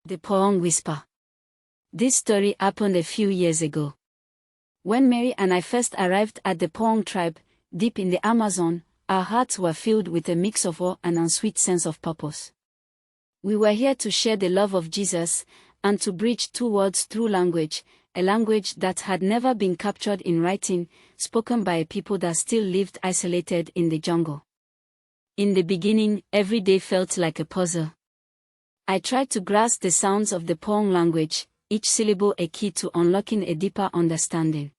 The Porang Whisper. This story happened a few years ago. When Mary and I first arrived at the Porang tribe, deep in the Amazon, our hearts were filled with a mix of awe and a sweet sense of purpose. We were here to share the love of Jesus, and to bridge two worlds through language, a language that had never been captured in writing, spoken by a people that still lived isolated in the jungle. In the beginning, every day felt like a puzzle. I tried to grasp the sounds of the Porang language, each syllable a key to unlocking a deeper understanding.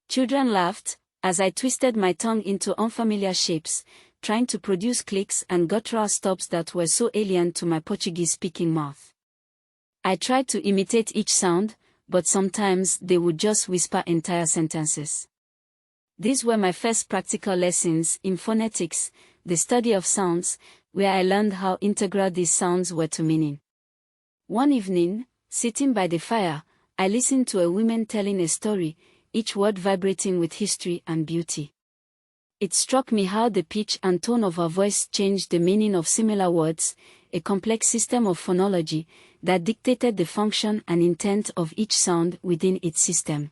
Children laughed, as I twisted my tongue into unfamiliar shapes, trying to produce clicks and guttural stops that were so alien to my Portuguese-speaking mouth. I tried to imitate each sound, but sometimes they would just whisper entire sentences. These were my first practical lessons in phonetics, the study of sounds, where I learned how integral these sounds were to meaning. One evening, sitting by the fire, I listened to a woman telling a story, each word vibrating with history and beauty. It struck me how the pitch and tone of her voice changed the meaning of similar words, a complex system of phonology that dictated the function and intent of each sound within its system.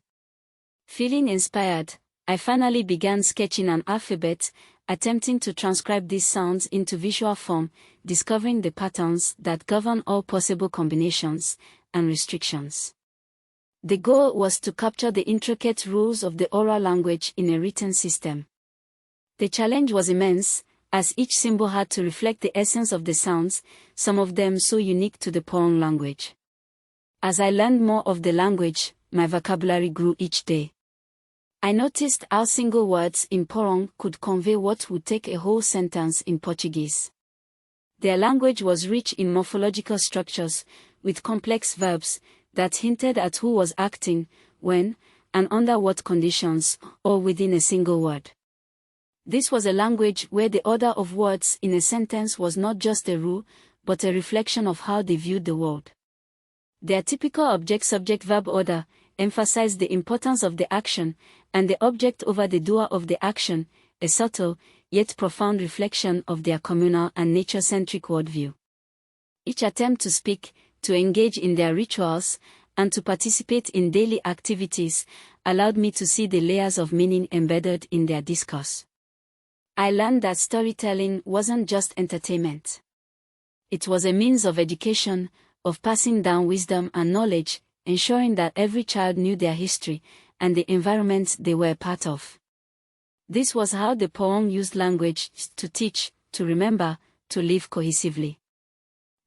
Feeling inspired, I finally began sketching an alphabet, attempting to transcribe these sounds into visual form, discovering the patterns that govern all possible combinations and restrictions. The goal was to capture the intricate rules of the oral language in a written system. The challenge was immense, as each symbol had to reflect the essence of the sounds, some of them so unique to the Porang language. As I learned more of the language, my vocabulary grew each day. I noticed how single words in Porang could convey what would take a whole sentence in Portuguese. Their language was rich in morphological structures, with complex verbs that hinted at who was acting, when, and under what conditions, all within a single word. This was a language where the order of words in a sentence was not just a rule, but a reflection of how they viewed the world. Their typical object-subject-verb order emphasized the importance of the action, and the object over the doer of the action, a subtle, yet profound reflection of their communal and nature-centric worldview. Each attempt to speak, to engage in their rituals, and to participate in daily activities, allowed me to see the layers of meaning embedded in their discourse. I learned that storytelling wasn't just entertainment. It was a means of education, of passing down wisdom and knowledge, ensuring that every child knew their history and the environment they were part of. This was how the Porang used language to teach, to remember, to live cohesively.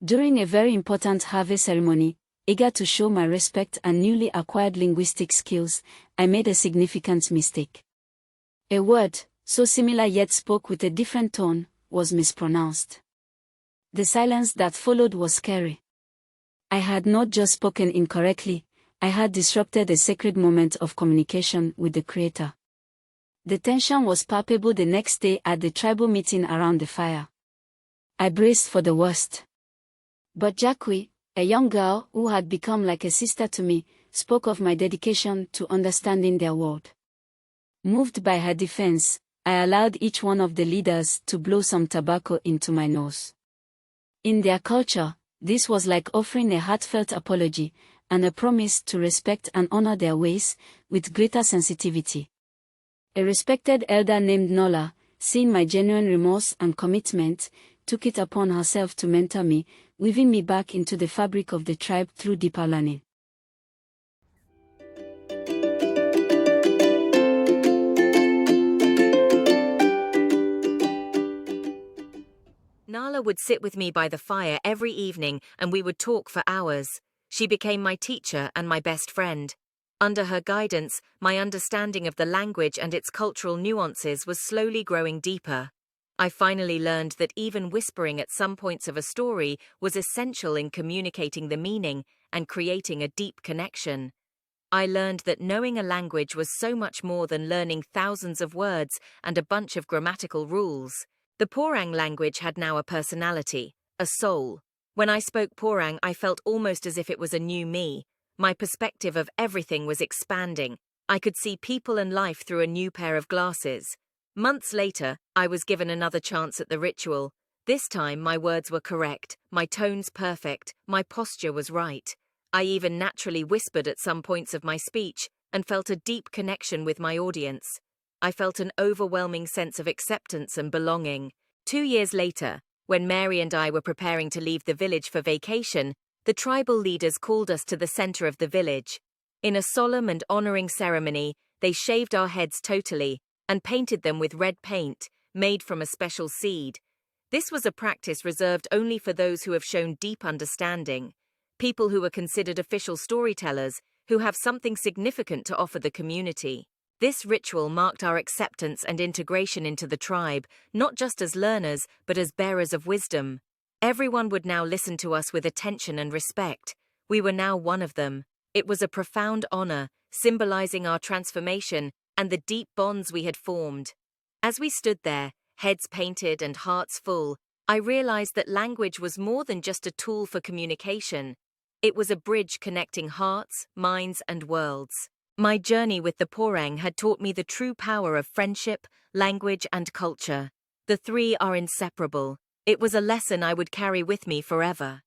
During a very important harvest ceremony, eager to show my respect and newly acquired linguistic skills, I made a significant mistake. A word, so similar yet spoke with a different tone, was mispronounced. The silence that followed was scary. I had not just spoken incorrectly, I had disrupted a sacred moment of communication with the Creator. The tension was palpable the next day at the tribal meeting around the fire. I braced for the worst. But Jacqui, a young girl who had become like a sister to me, spoke of my dedication to understanding their world. Moved by her defense, I allowed each one of the leaders to blow some tobacco into my nose. In their culture, this was like offering a heartfelt apology, and a promise to respect and honor their ways, with greater sensitivity. A respected elder named Nola, seeing my genuine remorse and commitment, took it upon herself to mentor me, weaving me back into the fabric of the tribe through deeper learning. Nala would sit with me by the fire every evening and we would talk for hours. She became my teacher and my best friend. Under her guidance, my understanding of the language and its cultural nuances was slowly growing deeper. I finally learned that even whispering at some points of a story was essential in communicating the meaning and creating a deep connection. I learned that knowing a language was so much more than learning thousands of words and a bunch of grammatical rules. The Porang language had now a personality, a soul. When I spoke Porang, I felt almost as if it was a new me. My perspective of everything was expanding. I could see people and life through a new pair of glasses. Months later, I was given another chance at the ritual. This time my words were correct, my tones perfect, my posture was right. I even naturally whispered at some points of my speech and felt a deep connection with my audience. I felt an overwhelming sense of acceptance and belonging. 2 years later, when Mary and I were preparing to leave the village for vacation, the tribal leaders called us to the center of the village. In a solemn and honoring ceremony, they shaved our heads totally and painted them with red paint, made from a special seed. This was a practice reserved only for those who have shown deep understanding, people who are considered official storytellers, who have something significant to offer the community. This ritual marked our acceptance and integration into the tribe, not just as learners, but as bearers of wisdom. Everyone would now listen to us with attention and respect. We were now one of them. It was a profound honor, symbolizing our transformation and the deep bonds we had formed. As we stood there, heads painted and hearts full, I realized that language was more than just a tool for communication. It was a bridge connecting hearts, minds, and worlds. My journey with the Porang had taught me the true power of friendship, language, and culture. The three are inseparable. It was a lesson I would carry with me forever.